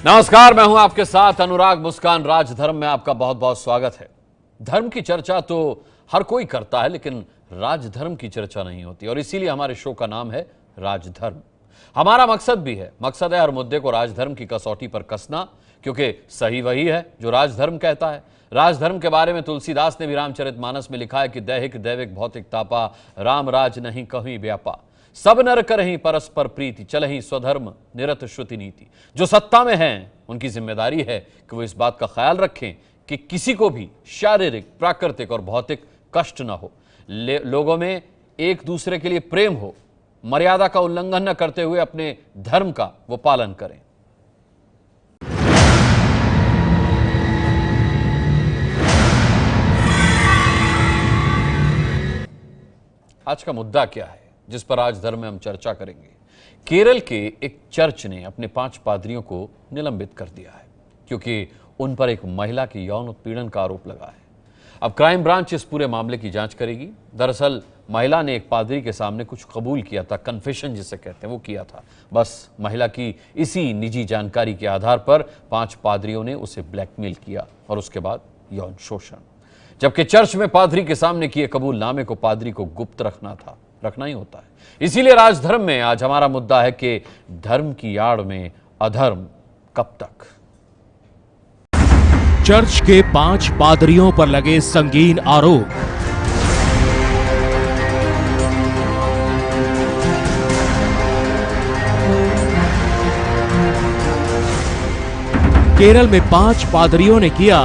नमस्कार, मैं हूं आपके साथ अनुराग मुस्कान। राजधर्म में आपका बहुत बहुत स्वागत है। धर्म की चर्चा तो हर कोई करता है, लेकिन राजधर्म की चर्चा नहीं होती, और इसीलिए हमारे शो का नाम है राजधर्म। हमारा मकसद भी है, मकसद है हर मुद्दे को राजधर्म की कसौटी पर कसना, क्योंकि सही वही है जो राजधर्म कहता है। राजधर्म के बारे में तुलसीदास ने भी रामचरितमानस में लिखा है कि दैहिक दैविक भौतिक तापा, राम राज नहीं कहीं व्यापा, सब नर करहीं परस्पर प्रीति, चलहीं स्वधर्म निरत श्रुति नीति। जो सत्ता में हैं उनकी जिम्मेदारी है कि वो इस बात का ख्याल रखें कि किसी को भी शारीरिक, प्राकृतिक और भौतिक कष्ट न हो, लोगों में एक दूसरे के लिए प्रेम हो, मर्यादा का उल्लंघन न करते हुए अपने धर्म का वो पालन करें। आज का मुद्दा क्या है जिस पर आज धर्म में हम चर्चा करेंगे? केरल के एक चर्च ने अपने 5 पादरियों को निलंबित कर दिया है क्योंकि उन पर एक महिला की यौन उत्पीड़न का आरोप लगा है। अब क्राइम ब्रांच इस पूरे मामले की जांच करेगी। दरअसल महिला ने एक पादरी के सामने कुछ कबूल किया था, कन्फेशन जिसे कहते हैं, वो किया था। बस महिला की इसी निजी जानकारी के आधार पर 5 पादरियों ने उसे ब्लैकमेल किया और उसके बाद यौन शोषण। जबकि चर्च में पादरी के सामने किए कबूलनामे को पादरी को गुप्त रखना ही होता है। इसीलिए राजधर्म में आज हमारा मुद्दा है कि धर्म की आड़ में अधर्म कब तक। चर्च के 5 पादरियों पर लगे संगीन आरोप। केरल में 5 पादरियों ने किया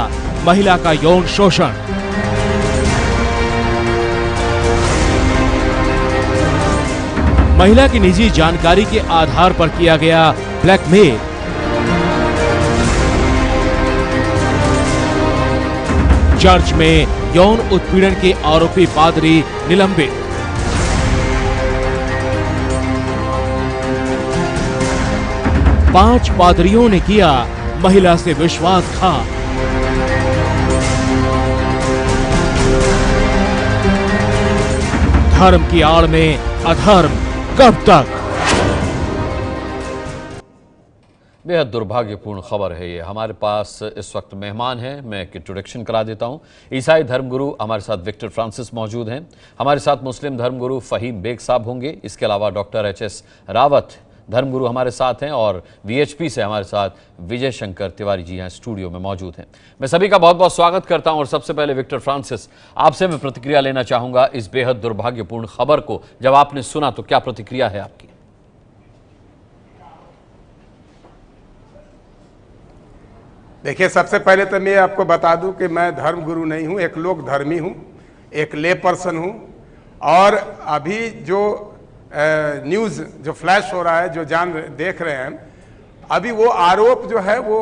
महिला का यौन शोषण। महिला की निजी जानकारी के आधार पर किया गया ब्लैकमेल। चर्च में यौन उत्पीड़न के आरोपी पादरी निलंबित। पांच पादरियों ने किया महिला से विश्वासघात। धर्म की आड़ में अधर्म कब तक? बेहद दुर्भाग्यपूर्ण खबर है ये। हमारे पास इस वक्त मेहमान हैं, मैं एक इंट्रोडक्शन करा देता हूं। ईसाई धर्मगुरु हमारे साथ विक्टर फ्रांसिस मौजूद हैं। हमारे साथ मुस्लिम धर्मगुरु फहीम बेग साहब होंगे। इसके अलावा डॉक्टर एच.एस. रावत धर्मगुरु हमारे साथ हैं, और वीएचपी से हमारे साथ विजय शंकर तिवारी जी यहाँ स्टूडियो में मौजूद हैं। मैं सभी का बहुत बहुत स्वागत करता हूं। और सबसे पहले विक्टर फ्रांसिस, आपसे मैं प्रतिक्रिया लेना चाहूंगा इस बेहद दुर्भाग्यपूर्ण खबर को। जब आपने सुना तो क्या प्रतिक्रिया है आपकी? देखिए, सबसे पहले तो मैं आपको बता दूं कि मैं धर्मगुरु नहीं हूं, एक लोक धर्मी हूं, एक ले पर्सन हूं। और अभी जो न्यूज़ जो फ्लैश हो रहा है, जो देख रहे हैं, अभी वो आरोप जो है वो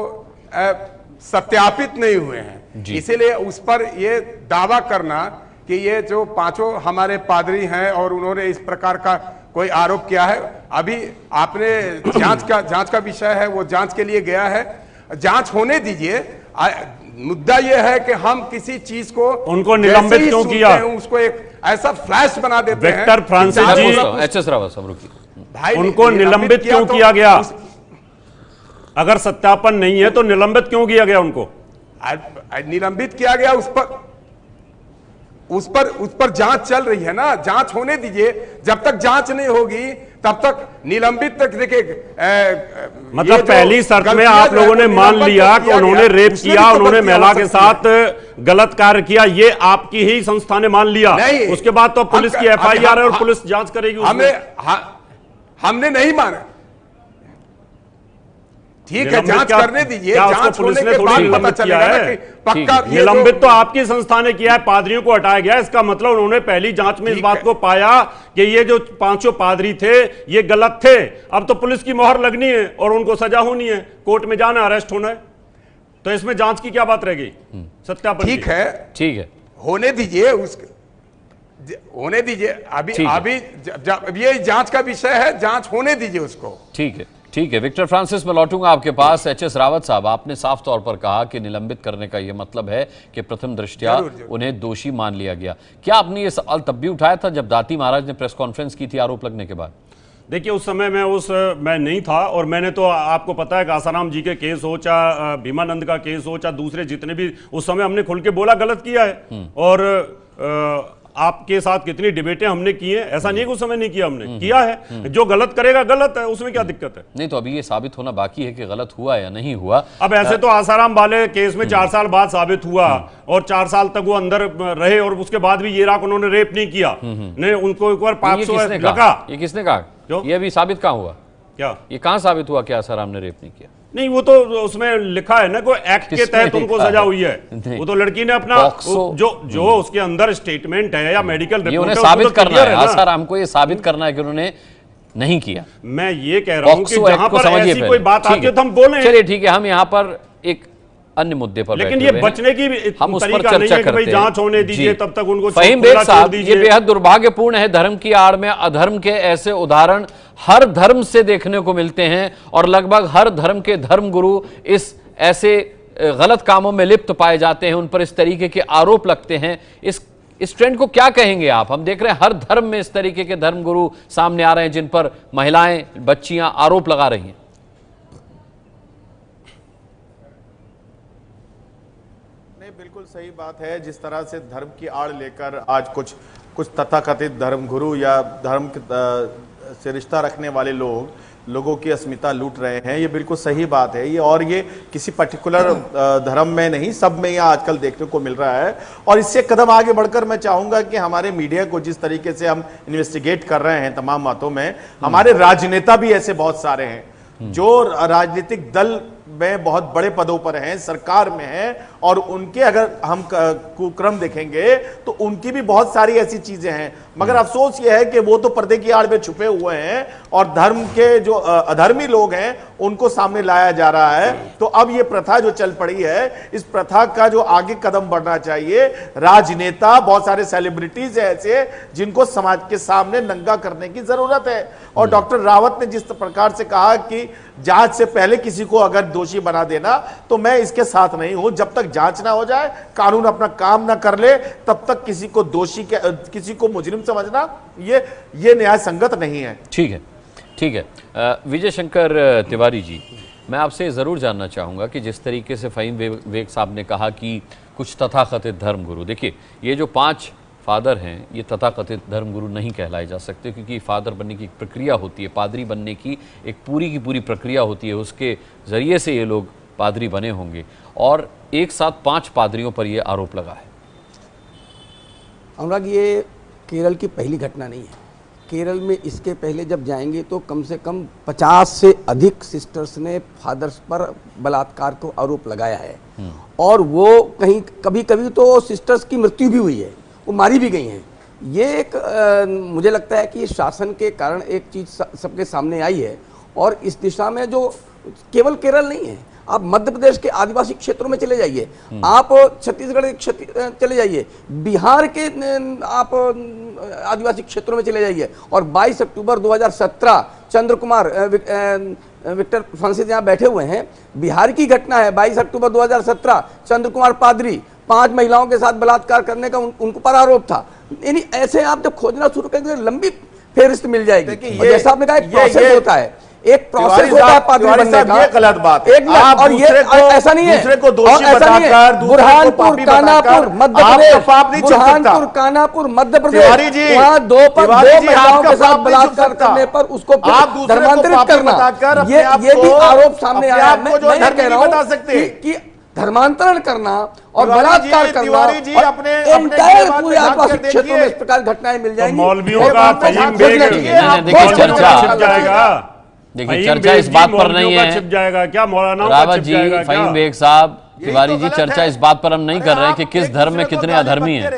सत्यापित नहीं हुए हैं। इसीलिए उस पर ये दावा करना कि ये जो 5 हमारे पादरी हैं और उन्होंने इस प्रकार का कोई आरोप किया है, अभी आपने जांच का विषय है, वो जांच के लिए गया है, जांच होने दीजिए। मुद्दा यह है कि हम किसी चीज को उनको निलंबित क्यों किया, उसको एक ऐसा फ्लैश बना देते हैं। विक्टर फ्रांसिस जी, एच.एस. रावत साहब रुकिए। उनको निलंबित क्यों किया गया? अगर सत्यापन नहीं है तो निलंबित क्यों किया गया? उनको निलंबित किया गया, उस पर जांच चल रही है ना, जांच होने दीजिए। जब तक जांच नहीं होगी तब तक निलंबित तक। देखिए, मतलब पहली शर्त में आप लोगों ने मान लिया कि उन्होंने रेप किया, उन्होंने महिला के साथ गलत कार्य किया, ये आपकी ही संस्था ने मान लिया। उसके बाद तो पुलिस की एफआईआर है और पुलिस जांच करेगी। हमने नहीं माना। ठीक है, जांच करने दीजिए। जांच होने के बाद पता चलेगा ना कि पक्का। निलंबित तो आपकी संस्था ने किया है, पादरियों को हटाया गया। इसका मतलब उन्होंने पहली जांच में इस बात को पाया कि ये जो 5 पादरी थे ये गलत थे। अब तो पुलिस की मोहर लगनी है और उनको सजा होनी है, कोर्ट में जाना, अरेस्ट होना है। तो इसमें जांच की क्या बात रह गई? सत्यापन। ठीक है, होने दीजिए, होने दीजिए। अभी ये जांच का विषय है, जांच होने दीजिए उसको। ठीक है विक्टर फ्रांसिस, मैं लौटूंगा आपके पास। एच.एस. रावत साहब, आपने साफ तौर पर कहा कि निलंबित करने का यह मतलब है कि प्रथम दृष्टया उन्हें दोषी मान लिया गया। क्या आपने ये सवाल तब भी उठाया था जब दाती महाराज ने प्रेस कॉन्फ्रेंस की थी आरोप लगने के बाद? देखिए उस समय मैं नहीं था, और मैंने तो आपको पता है कि आसाराम जी के केस हो, चाहे भीमानंद का केस हो, चाहे दूसरे जितने भी, उस समय हमने खुल के बोला गलत किया है। और आपके साथ कितनी डिबेटें हमने की हैं, ऐसा नहीं है कि उस समय नहीं किया, हमने किया है। जो गलत करेगा गलत है, उसमें क्या दिक्कत है? नहीं तो अभी ये साबित होना बाकी है कि गलत हुआ या नहीं हुआ। अब ऐसे तो आसाराम वाले केस में 4 साल बाद साबित हुआ, और 4 साल तक वो अंदर रहे, और उसके बाद भी ये रहा उन्होंने रेप नहीं किया, नहीं उनको एक बार 500 लगा। ये किसने कहा? ये अभी साबित कहाँ हुआ? क्या ये कहाँ साबित हुआ कि आसाराम ने रेप नहीं किया? नहीं, वो तो उसमें लिखा है ना, कोई एक्ट के तहत उनको सजा हुई है। वो तो लड़की ने अपना जो उसके अंदर स्टेटमेंट है या मेडिकल रिपोर्ट, उन्हें साबित करना है, आसाराम को ये साबित करना है कि उन्होंने नहीं किया। मैं ये कह रहा हूं कि जहां पर ऐसी कोई बात आती है तो हम बोलें। चलिए ठीक है, हम यहाँ पर एक अन्य मुद्दे पर, लेकिन ये बचने की हम उस पर तरीका नहीं है कि भाई जांच होने दीजिए, तब तक उनको फहीम बेग साहब, ये बेहद दुर्भाग्यपूर्ण है। धर्म की आड़ में अधर्म के ऐसे उदाहरण हर धर्म से देखने को मिलते हैं, और लगभग हर धर्म के धर्मगुरु इस ऐसे गलत कामों में लिप्त पाए जाते हैं, उन पर इस तरीके के आरोप लगते हैं। इस ट्रेंड को क्या कहेंगे आप? हम देख रहे हैं हर धर्म में इस तरीके के धर्मगुरु सामने आ रहे हैं जिन पर महिलाएं, बच्चियां आरोप लगा रही हैं। बिल्कुल सही बात है। जिस तरह से धर्म की आड़ लेकर आज कुछ तथाकथित धर्मगुरु या धर्म से रिश्ता रखने वाले लोगों की अस्मिता लूट रहे हैं, ये बिल्कुल सही बात है। ये किसी पर्टिकुलर धर्म में नहीं, सब में यह आजकल देखने को मिल रहा है। और इससे कदम आगे बढ़कर मैं चाहूंगा कि हमारे मीडिया को, जिस तरीके से हम इन्वेस्टिगेट कर रहे हैं तमाम बातों में, हमारे राजनेता भी ऐसे बहुत सारे हैं जो राजनीतिक दल में बहुत बड़े पदों पर हैं, सरकार में हैं, और उनके अगर हम कुक्रम देखेंगे तो उनकी भी बहुत सारी ऐसी चीजें हैं। मगर अफसोस यह है कि वो तो पर्दे की आड़ में छुपे हुए हैं, और धर्म के जो अधर्मी लोग हैं उनको सामने लाया जा रहा है। तो अब ये प्रथा जो चल पड़ी है, इस प्रथा का जो आगे कदम बढ़ना चाहिए, राजनेता, बहुत सारे सेलिब्रिटीज है ऐसे जिनको समाज के सामने नंगा करने की जरूरत है। और डॉक्टर रावत ने जिस प्रकार से कहा कि जांच से पहले किसी को अगर दोषी बना देना, तो मैं इसके साथ नहीं हूं। जब तक जांच ना हो जाए, कानून अपना काम ना कर ले, तब तक किसी को दोषी किसी को मुजरिम समझना ये न्याय संगत नहीं है। ठीक है, ठीक है। विजय शंकर तिवारी जी, मैं आपसे जरूर जानना चाहूंगा कि जिस तरीके से फहीम बेग साहब ने कहा कि कुछ तथाकथित धर्मगुरु, देखिए ये जो 5 फादर हैं, ये तथाकथित धर्मगुरु नहीं कहलाए जा सकते, क्योंकि फादर बनने की एक प्रक्रिया होती है, पादरी बनने की एक पूरी की पूरी प्रक्रिया होती है, उसके जरिए से ये लोग पादरी बने होंगे, और एक साथ 5 पादरियों पर ये आरोप लगा है। अनुराग, ये केरल की पहली घटना नहीं है। केरल में इसके पहले जब जाएंगे तो कम से कम 50 से अधिक सिस्टर्स ने फादर्स पर बलात्कार को आरोप लगाया है, और वो कहीं कभी कभी तो सिस्टर्स की मृत्यु भी हुई है, वो मारी भी गई हैं। ये एक मुझे लगता है कि शासन के कारण एक चीज़ सबके सामने आई है, और इस दिशा में जो केवल केरल नहीं है, आप मध्य प्रदेश के आदिवासी क्षेत्रों में चले जाइए, आप छत्तीसगढ़ के चले जाइए, बिहार के आप आदिवासी क्षेत्रों में चले जाइए, और 22 अक्टूबर 2017 चंद्र कुमार विक्टर फ्रांसिस यहाँ बैठे हुए हैं, बिहार की घटना है। 22 अक्टूबर 2017 चंद्र कुमार पादरी 5 महिलाओं के साथ बलात्कार करने का उनको पर आरोप था। यानी ऐसे आप जब खोजना शुरू करेंगे तो लंबी फेहरिस्त मिल जाएगी। जैसा आपने कहा, एक प्रोसेस होता है, एक प्रोसेस होता है पादरी बनने का। ये गलत बात है। आप और ये ऐसा नहीं है, दूसरे को दोषी बताकर, बुरहानपुर कानापुर मध्य प्रदेश, बुरहानपुर कानापुर मध्य प्रदेश, वहाँ 2 महिलाओं के साथ बलात्कार करने पर उसको धर्मांतरित करना, ये भी आरोप सामने आया। मैं कह रहा हूँ कि धर्मांतरण करना और बलात्कार करना, एंटायर पूरे आदिवासी क्षेत्रों में इस प्रकार घटनाएं मिल जाएंगी। मौलवियों का फहीम बेग, देखिए चर्चा इस बात पर नहीं है, छिप जाएगा क्या मौलाना रावत जी, फहीम बेग साहब, तिवारी जी, चर्चा इस बात पर हम नहीं कर रहे हैं कि किस धर्म में कितने अधर्मी हैं।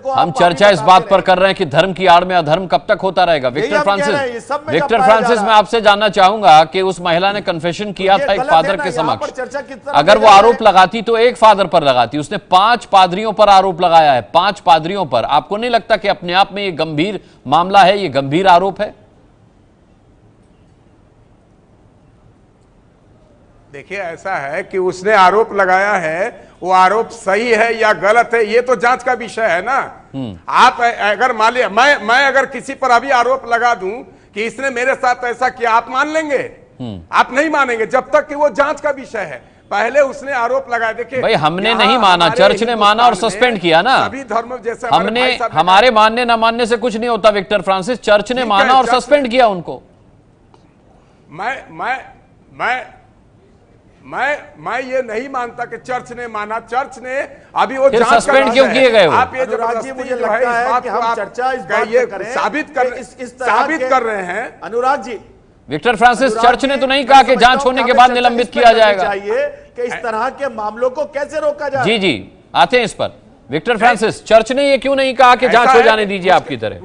हम चर्चा इस बात पर कर रहे हैं कि धर्म की आड़ में अधर्म कब तक होता रहेगा। विक्टर फ्रांसिस, मैं आपसे जानना चाहूंगा कि उस महिला ने कन्फेशन किया था एक फादर के समक्ष, अगर वो आरोप लगाती तो एक फादर पर लगाती, उसने 5 पादरियों पर आरोप लगाया है, 5 पादरियों पर। आपको नहीं लगता कि अपने आप में ये गंभीर मामला है, ये गंभीर आरोप है? देखिए, ऐसा है कि उसने आरोप लगाया है, वो आरोप सही है या गलत है, ये तो जांच का विषय है ना। आप अगर मान लिया मैं अगर किसी पर अभी आरोप लगा दूं कि इसने मेरे साथ ऐसा किया, आप मान लेंगे? आप नहीं मानेंगे जब तक कि वो जांच का विषय है। पहले उसने आरोप लगाया, देखिए भाई हमने यहाँ नहीं माना, हमारे चर्च ने माना और हिंदुस्तान सस्पेंड में किया ना। सभी धर्म जैसे हमने, हमारे मानने ना मानने से कुछ नहीं होता विक्टर फ्रांसिस, चर्च ने माना और सस्पेंड किया उनको। मैं ये नहीं मानता कि चर्च ने माना। चर्च ने अभी वो फिर जांच सस्पेंड का क्यों विषय किए गए है। वो? आप ये अनुराग जी, जबरदस्ती मुझे जो है लगता इस है बात कि को हम आप चर्चा इस बात ये पे करें साबित कि इस तरह साबित के- कर रहे हैं। अनुराग जी, विक्टर फ्रांसिस, अनुराग चर्च जी, ने तो नहीं मैं कहा कि समझता जांच हूं होने कि के हमें बाद चर्चा निलंबित इस किया पर करनी जाएगा। चाहिए कि इस तरह के मामलों को कैसे रोका जाए। जी जी, आते हैं इस पर। विक्टर फ्रांसिस, चर्च ने ये क्यों नहीं कहा कि जांच हो जाने दीजिए आपकी तरह?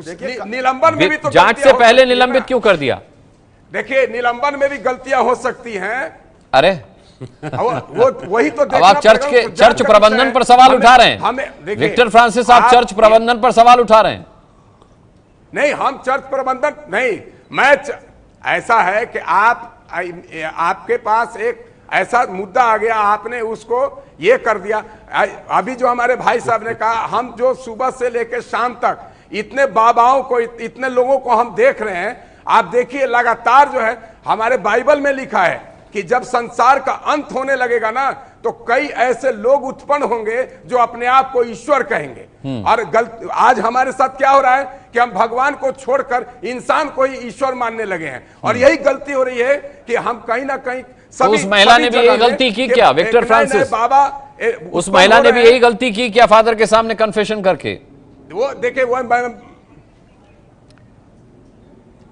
निलंबन में भी तो जांच गलतियां से हो पहले सकती है निलंबित ना। क्यों कर दिया? देखिए निलंबन में भी गलतियां हो सकती हैं। अरे वो वही तो अब आप चर्च प्रबंधन पर सवाल उठा रहे हैं। विक्टर फ्रांसिस, आप चर्च प्रबंधन पर सवाल उठा रहे हैं। नहीं, हम चर्च प्रबंधन नहीं, ऐसा है कि आपके पास एक ऐसा मुद्दा आ गया, आपने उसको ये कर दिया। अभी जो हमारे भाई साहब ने कहा, हम जो सुबह से लेकर शाम तक इतने बाबाओं को, इतने लोगों को हम देख रहे हैं। आप देखिए लगातार जो है हमारे बाइबल में लिखा है कि जब संसार का अंत होने लगेगा ना, तो कई ऐसे लोग उत्पन्न होंगे जो अपने आप को ईश्वर कहेंगे। और आज हमारे साथ क्या हो रहा है कि हम भगवान को छोड़कर इंसान को ही ईश्वर मानने लगे हैं। और यही गलती हो रही है कि हम कहीं ना कहीं तो उस महिला ने भी यही गलती की क्या विक्टर फ्रांसिस? बाबा उस महिला ने भी यही गलती की क्या फादर के सामने कन्फेशन करके? वो देखिए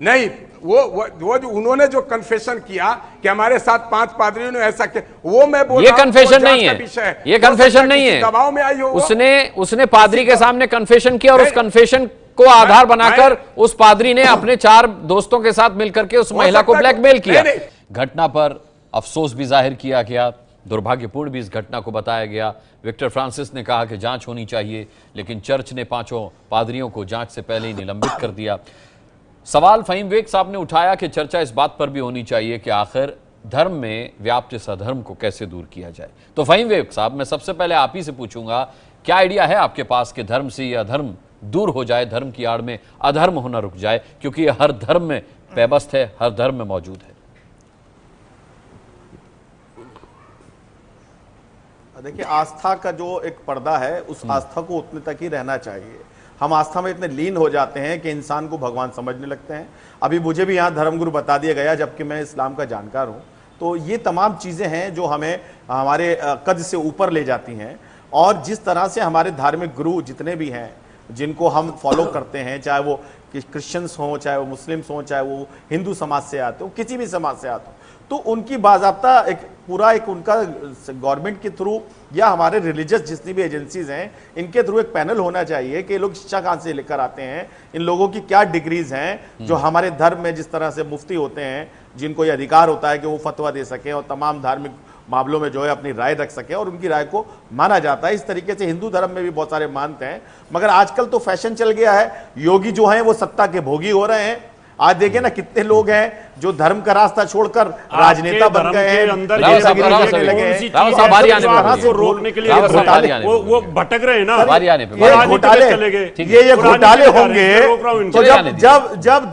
नहीं, वो जो उन्होंने जो कन्फेशन किया कि हमारे साथ 5 पादरियों ने ऐसा किया, वो मैं बोल ये रहा हूं, कन्फेशन वो नहीं जांच का विषय है, ये कन्फेशन नहीं है। दबाव में आई हो, उसने पादरी के सामने कन्फेशन किया और उस कन्फेशन को आधार बनाकर उस पादरी ने अपने 4 दोस्तों के साथ मिलकर के उस महिला को ब्लैकमेल किया। घटना पर अफसोस भी जाहिर किया गया, दुर्भाग्यपूर्ण भी इस घटना को बताया गया। विक्टर फ्रांसिस ने कहा कि जांच होनी चाहिए, लेकिन चर्च ने 5 पादरियों को जांच से पहले ही निलंबित कर दिया। सवाल फहीम विवेक साहब ने उठाया कि चर्चा इस बात पर भी होनी चाहिए कि आखिर धर्म में व्याप्त इस अधर्म को कैसे दूर किया जाए। तो फहीम विवेक साहब, मैं सबसे पहले आप ही से पूछूंगा, क्या आइडिया है आपके पास कि धर्म से यह अधर्म दूर हो जाए, धर्म की आड़ में अधर्म होना रुक जाए, क्योंकि यह हर धर्म में पैबस्त है, हर धर्म में मौजूद है। देखिए, आस्था का जो एक पर्दा है, उस आस्था को उतने तक ही रहना चाहिए। हम आस्था में इतने लीन हो जाते हैं कि इंसान को भगवान समझने लगते हैं। अभी मुझे भी यहाँ धर्मगुरु बता दिया गया, जबकि मैं इस्लाम का जानकार हूँ। तो ये तमाम चीज़ें हैं जो हमें हमारे कद से ऊपर ले जाती हैं। और जिस तरह से हमारे धार्मिक गुरु जितने भी हैं, जिनको हम फॉलो करते हैं, चाहे वो क्रिश्चियंस हों, चाहे वो मुस्लिम्स हों, चाहे वो हिंदू समाज से आते हो, किसी भी समाज से आते हो, तो उनकी बाज़ाब्ता एक पूरा एक उनका गवर्नमेंट के थ्रू या हमारे रिलीजियस जितनी भी एजेंसीज हैं, इनके थ्रू एक पैनल होना चाहिए कि ये लोग शिक्षा कहाँ से लेकर आते हैं, इन लोगों की क्या डिग्रीज हैं, जो हमारे धर्म में जिस तरह से मुफ्ती होते हैं, जिनको ये अधिकार होता है कि वो फतवा दे सकें और तमाम धार्मिक मामलों में जो है अपनी राय रख सकें और उनकी राय को माना जाता है। इस तरीके से हिंदू धर्म में भी बहुत सारे मानते हैं, मगर आजकल तो फैशन चल गया है, योगी जो हैं वो सत्ता के भोगी हो रहे हैं। आज देखिए ना, कितने लोग हैं जो धर्म का रास्ता छोड़कर राजनेता बन गए हैं, अंदर रोकने के लिए वो भटक रहे हैं ना, ये घोटाले होंगे तो जब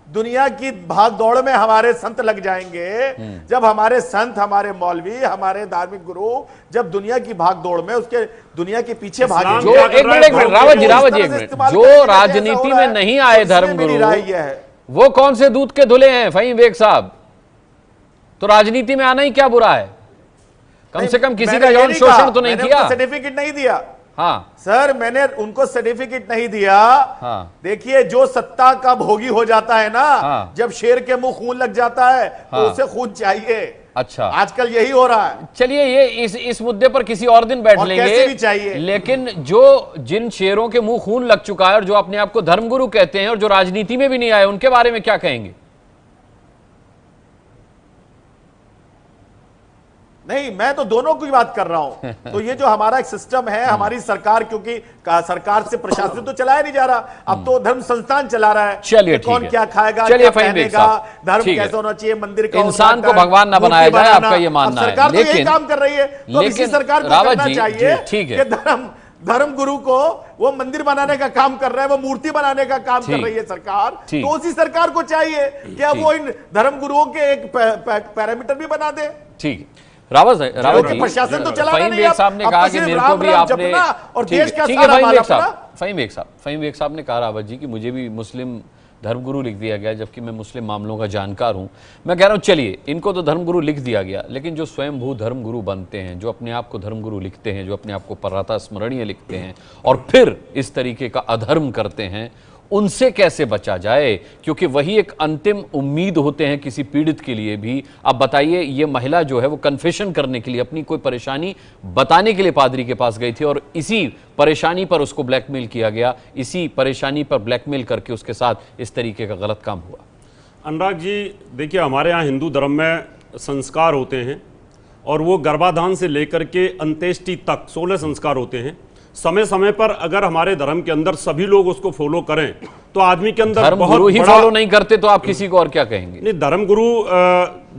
दुनिया की भाग दौड़ में हमारे संत लग जाएंगे, जब हमारे संत, हमारे मौलवी, हमारे धार्मिक गुरु जब दुनिया की भाग दौड़ में उसके दुनिया के पीछे भागेंगे। जो एक मिनट रावत जी एक मिनट, जो राजनीति में नहीं आए धर्मगुरु, वो कौन से दूध के धुले हैं फहीम विवेक साहब? तो राजनीति में आना ही क्या बुरा है? कम से कम किसी का यौन शोषण तो नहीं किया, सर्टिफिकेट नहीं दिया। हाँ सर, मैंने उनको सर्टिफिकेट नहीं दिया। हाँ। देखिए, जो सत्ता का भोगी हो जाता है ना, हाँ। जब शेर के मुंह खून लग जाता है हाँ। तो उसे खून चाहिए। अच्छा, आजकल यही हो रहा है। चलिए ये इस मुद्दे पर किसी और दिन बैठ लेंगे, कैसे भी चाहिए। लेकिन जिन शेरों के मुंह खून लग चुका है और जो अपने आप को धर्मगुरु कहते हैं और जो राजनीति में भी नहीं आए, उनके बारे में क्या कहेंगे? नहीं, मैं तो दोनों की बात कर रहा हूं। तो ये जो हमारा एक सिस्टम है, हमारी सरकार, क्योंकि सरकार से प्रशासन तो चलाया नहीं जा रहा, अब तो धर्म संस्थान चला रहा है। चलिए, कौन क्या खाएगा, चलिए क्या पहनेगा, धर्म कैसा होना चाहिए, मंदिर का इंसान को भगवान ना बनाया जाए, आपका ये मानना है। सरकार तो यही काम कर रही है, तो इसी सरकार को करना चाहिए कि धर्मगुरु को वो मंदिर बनाने का काम कर रहा है, वो मूर्ति बनाने का काम कर रही है सरकार, तो उसी सरकार को चाहिए कि अब वो इन धर्मगुरुओं के एक पैरामीटर भी बना दे। ठीक, रावत जी, प्रशासन तो चला फहीम बेग साहब ने कहा कि मेरे को भी आपने, और देश का ठीक है फहीम बेग साहब ने कहा रावत जी कि मुझे भी मुस्लिम धर्मगुरु लिख दिया गया, जबकि मैं मुस्लिम मामलों का जानकार हूं। मैं कह रहा हूं चलिए इनको तो धर्मगुरु लिख दिया गया, लेकिन जो स्वयंभू धर्मगुरु बनते हैं, जो अपने आप को धर्मगुरु लिखते हैं, जो अपने आप को पराता स्मरणीय लिखते हैं और फिर इस तरीके का अधर्म करते हैं, उनसे कैसे बचा जाए? क्योंकि वही एक अंतिम उम्मीद होते हैं किसी पीड़ित के लिए भी। अब बताइए, ये महिला जो है वो कन्फेशन करने के लिए, अपनी कोई परेशानी बताने के लिए पादरी के पास गई थी और इसी परेशानी पर उसको ब्लैकमेल किया गया, इसी परेशानी पर ब्लैकमेल करके उसके साथ इस तरीके का गलत काम हुआ। अनुराग जी देखिए, हमारे यहाँ हिंदू धर्म में संस्कार होते हैं और वो गर्भाधान से लेकर के अंत्येष्टि तक 16 संस्कार होते हैं। समय समय पर अगर हमारे धर्म के अंदर सभी लोग उसको फॉलो करें तो आदमी के अंदर धर्मगुरु ही फॉलो नहीं करते तो आप किसी को और क्या कहेंगे? नहीं, धर्मगुरु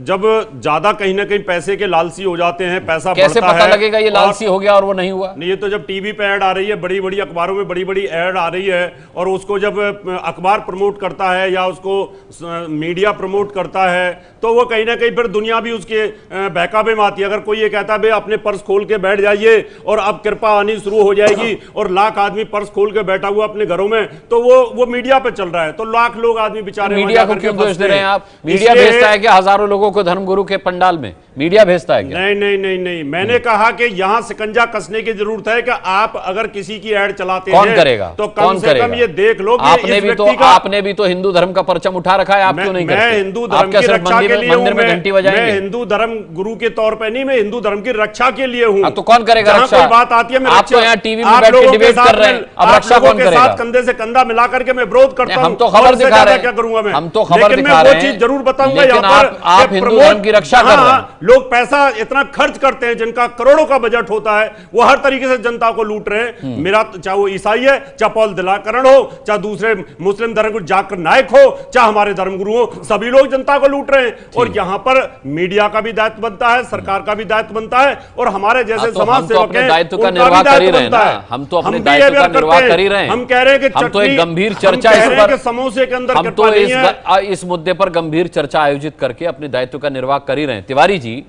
जब ज्यादा कहीं ना कहीं पैसे के लालची हो जाते हैं, पैसा कैसे बढ़ता पता है, लगेगा ये लालची हो गया और वो नहीं हुआ? नहीं, ये तो जब टीवी पे ऐड आ रही है, बड़ी बड़ी अखबारों में बड़ी बड़ी ऐड आ रही है और उसको जब अखबार प्रमोट करता है या उसको मीडिया प्रमोट करता है तो वो कहीं ना कहीं फिर दुनिया भी उसके बहकावे में आती है। अगर कोई ये कहता है भाई अपने पर्स खोल के बैठ जाइए और अब कृपा आनी शुरू हो जाएगी और लाख आदमी पर्स खोल के बैठा हुआ अपने घरों में, तो वो मीडिया पे चल रहा है, तो लाख लोग आदमी बेचारे मीडिया को क्यों दोष दे रहे हैं आप? मीडिया भेजता है कि हजारों लोगों को धर्मगुरु के पंडाल में मीडिया भेजता है क्या? नहीं नहीं नहीं नहीं, मैंने कहा कि यहां शिकंजा कसने की जरूरत है कि आप अगर किसी की ऐड चलाते कौन हैं करेगा? तो कम से कम ये देख लो कि आपने भी तो हिंदू धर्म का परचम उठा रखा है, आप क्यों नहीं करते? मैं हिंदू धर्म की रक्षा के लिए हूं, मैं हिंदू धर्म गुरु के तौर पर नहीं, मैं हिंदू धर्म की रक्षा के लिए हूं। तो कौन करेगा रक्षा? कोई बात आती है, आप तो यहाँ टीवी में बैठ के डिबेट कर रहे हैं, अब रक्षा कौन करेगा? कंधे से कंधा मिला करके मैं विरोध करता हूं। हम तो खबर दिखा रहे हैं, क्या करूंगा मैं? हम तो खबर दिखा रहे हैं, वो चीज जरूर बताऊंगा लेकिन यहाँ पर, आप हिंदू धर्म की रक्षा कर रहे हैं। लोग पैसा इतना खर्च करते हैं, जिनका करोड़ों का बजट होता है, वो हर तरीके से जनता को लूट रहे हैं। मेरा चाहे वो ईसाई है, चाहे पॉल दिलाकरण हो, चाहे दूसरे मुस्लिम धर्म गुरु जाकिर नाइक हो, चाहे हमारे धर्मगुरु हो, सभी लोग जनता को लूट रहे हैं। और यहां पर मीडिया का भी दायित्व बनता है, सरकार का भी दायित्व बनता है और हमारे जैसे समाज सेवक हैं, दायित्व का निर्वाह कर ही रहे हैं। हम तो अपने दायित्व का निर्वाह कर ही रहे हैं। हम कह रहे हैं कि हम तो एक गंभीर चर्चा इस पर, समोसे के अंदर हम तो इस मुद्दे पर गंभीर चर्चा आयोजित करके अपने दायित्व का निर्वाह कर ही रहे हैं। तिवारी जी,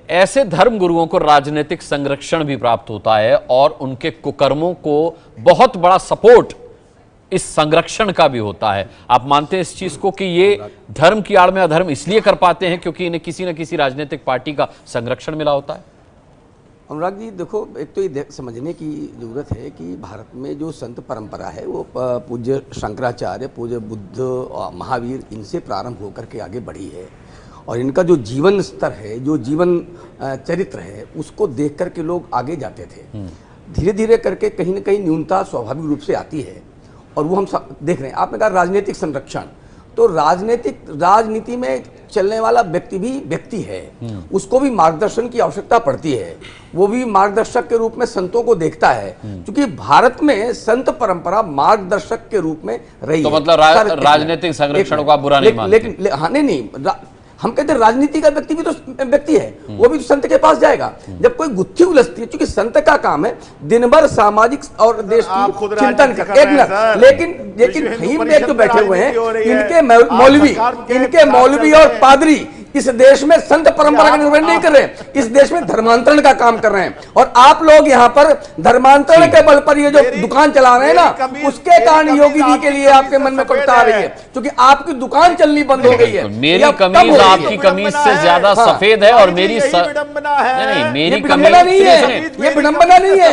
ऐसे धर्म गुरुओं को राजनीतिक संरक्षण भी प्राप्त होता है और उनके कुकर्मों को बहुत बड़ा सपोर्ट इस संरक्षण का भी होता है। आप मानते हैं इस चीज को कि ये धर्म की आड़ में अधर्म इसलिए कर पाते हैं क्योंकि इन्हें किसी न किसी राजनीतिक पार्टी का संरक्षण मिला होता है? अनुराग जी देखो, एक तो ये समझने की ज़रूरत है कि भारत में जो संत परंपरा है वो पूज्य शंकराचार्य, पूज्य बुद्ध और महावीर, इनसे प्रारंभ होकर के आगे बढ़ी है और इनका जो जीवन स्तर है, जो जीवन चरित्र है, उसको देख कर के लोग आगे जाते थे। धीरे धीरे करके कहीं ना कहीं न्यूनता स्वाभाविक रूप से आती है और वो हम देख रहे हैं। आपने कहा राजनीतिक संरक्षण, तो राजनीति में चलने वाला व्यक्ति भी व्यक्ति है, उसको भी मार्गदर्शन की आवश्यकता पड़ती है। वो भी मार्गदर्शक के रूप में संतों को देखता है, क्योंकि भारत में संत परंपरा मार्गदर्शक के रूप में रही तो है। मतलब राजनीतिक संरक्षण को आप बुरा नहीं मानते? लेकिन हाँ, नहीं, हम कहते हैं राजनीति का व्यक्ति भी तो व्यक्ति है, वो भी तो संत के पास जाएगा जब कोई गुत्थी उलझती है, क्योंकि संत का काम है दिन भर सामाजिक और देश की चिंतन कर। एक मिनट, लेकिन फहीम बेग तो बैठे हुए हैं, इनके मौलवी और पादरी इस देश में संत परंपरा का निर्वहन नहीं कर रहे हैं, इस देश में धर्मांतरण का काम कर रहे हैं। और आप लोग यहाँ पर धर्मांतरण के बल पर ये जो दुकान चला रहे हैं ना, उसके कारण योगी जी के लिए आपके मन में कटुता आ रही है, क्योंकि आपकी दुकान चलनी बंद हो गई है। मेरी कमीज आपकी कमीज से ज्यादा सफेद है और मेरी विडंबना है। नहीं, मेरी विडंबना नहीं है, ये विडंबना नहीं है,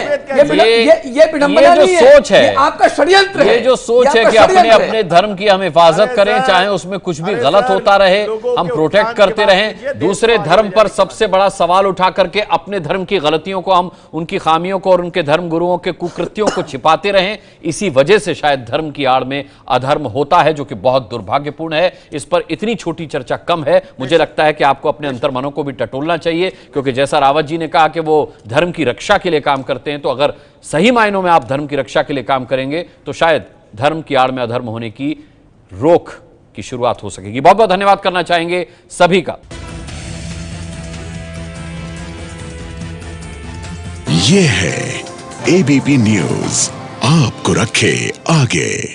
ये विडंबना नहीं है, सोच है, आपका षड्यंत्र है। ये जो सोच है कि अपने धर्म की हम हिफाजत करें, चाहे उसमें कुछ भी गलत होता रहे, हम प्रोटेक्ट करते रहें, दूसरे धर्म पर सबसे बड़ा सवाल उठा करके अपने धर्म की गलतियों को, हम उनकी खामियों को और उनके धर्म गुरुओं के कुकृत्यों को छिपाते रहें, इसी वजह से शायद धर्म की आड़ में अधर्म होता है, जो कि बहुत दुर्भाग्यपूर्ण है। इस पर इतनी छोटी चर्चा कम है। मुझे लगता है कि आपको अपने अंतर्मनों को भी टटोलना चाहिए, क्योंकि जैसा रावत जी ने कहा कि वो धर्म की रक्षा के लिए काम करते हैं, तो अगर सही मायनों में आप धर्म की रक्षा के लिए काम करेंगे तो शायद धर्म की आड़ में अधर्म होने की रोक की शुरुआत हो सकेगी। बहुत बहुत धन्यवाद करना चाहेंगे सभी का। ये है ABP न्यूज आपको रखे आगे।